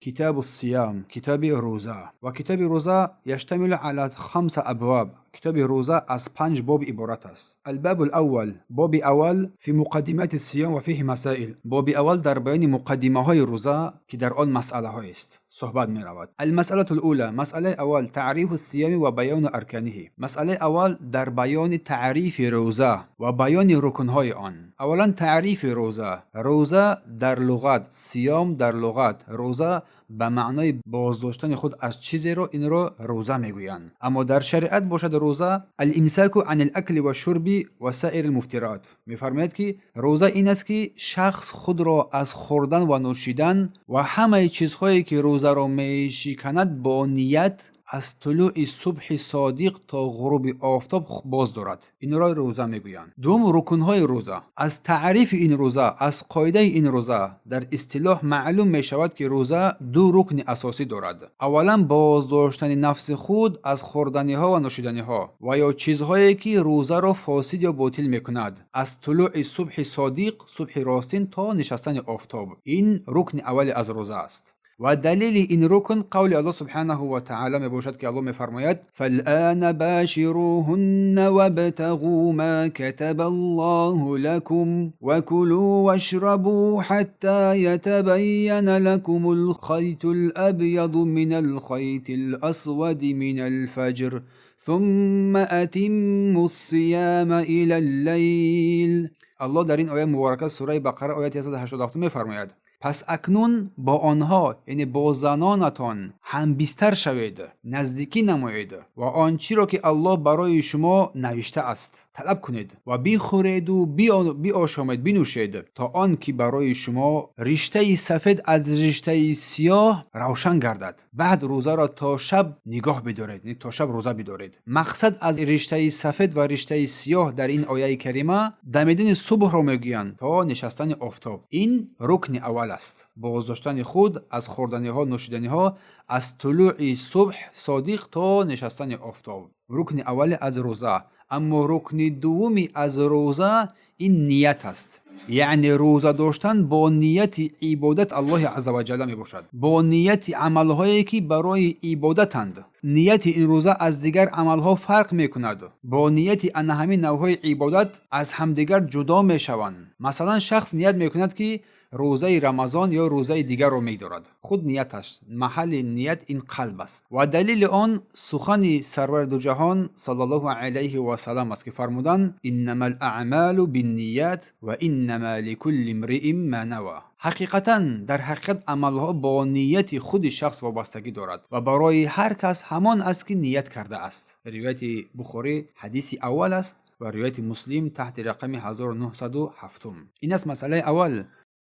كتاب الصيام، كتاب روزة. وكتاب روزة يشتمل على 5 أبواب. كتاب روزة از 5 باب عبارت است. الباب الأول، باب اول في مقدمات الصيام وفيه مسائل. باب اول در بیان مقدمه های روزه که در آن مسئله های است صحبت می رود. المسألة الأولى، مسئله اول تعریف الصيام و بیان ارکانه. مسئله اول در بیان تعریف روزه و بیان رکن های آن. اولا تعریف روزه. روزه در لغت، صیام در لغت، روزه به معنای بازداشتن خود از چیزی رو، این رو روزه میگویند. اما در شریعت باشد روزه الامساک عن الاکل و شرب و سایر المفطرات. میفرماید که روزه این است که شخص خود را از خوردن و نوشیدن و همه چیزهایی که روزه را میشکند با نیت از طلوع صبح صادق تا غروب آفتاب باز دارد. این را روزه میگویند. دوم رکنهای روزه. از تعریف این روزه، از قاعده این روزه در اصطلاح معلوم می شود که روزه 2 رکن اساسی دارد. اولا بازداشتن نفس خود از خوردنی ها و نوشیدنی ها و یا چیزهایی که روزه را فاسد یا باطل میکند، از طلوع صبح صادق، صبح راستین تا نشستن آفتاب. این رکن اول از روزه است. و دلیل این رکن قول الله سبحانه و تعالی می باشد که الله می فرماید فالآن باشروهن وابتغوا ما كتب الله لكم وكلوا واشربوا حتى يتبين لكم الخيط الأبيض من الخيط الأسود من الفجر ثم أتموا الصيام إلى الليل. الله در این آیه مبارکه سوره بقره آیه 187 می فرماید پس اکنون با آنها، یعنی با زنانتان هم بستر شوید، نزدیکی نمایید و آنچی را که الله برای شما نوشته است طلب کنید و بخورید و بیاشامید، بنوشید تا آن که برای شما رشته سفید از رشته سیاه روشن گردد. بعد روزه را تا شب نگاه بدارید، یعنی تا شب روزه بدارید. مقصد از رشته سفید و رشته سیاه در این آیه کریمه دمیدن صبح را میگویند تا نشستن آفتاب. این رکن اول است. بازداشتن خود از خوردنی ها، نوشیدنی ها از طلوع صبح صادق تا نشستن آفتاب. رکن اول از روزه. اما رکن دومی از روزه این نیت است. یعنی روزه داشتن با نیت عبادت الله عزوجل می باشد، با نیت عملهایی که برای عبادتند. نیت این روزه از دیگر عملها فرق می کند. با نیت ان همین نوعهای عبادت از همدیگر جدا می شوند. مثلا شخص نیت می کند که روزه رمضان یا روزه دیگر رو می‌دارد. خود نیتش، محل نیت این قلب است. و دلیل آن سخن سرور دو جهان صلی الله علیه و سلم است که فرمودند انما الاعمال بالنیات و انما لكل امرئ ما نوى. حقیقتا در حقیقت عملها با نیت خود شخص وابستگی دارد و برای هر کس همان است که نیت کرده است. روایت بخاری حدیث اول است و روایت مسلم تحت رقم 1907. این است مسئله اول.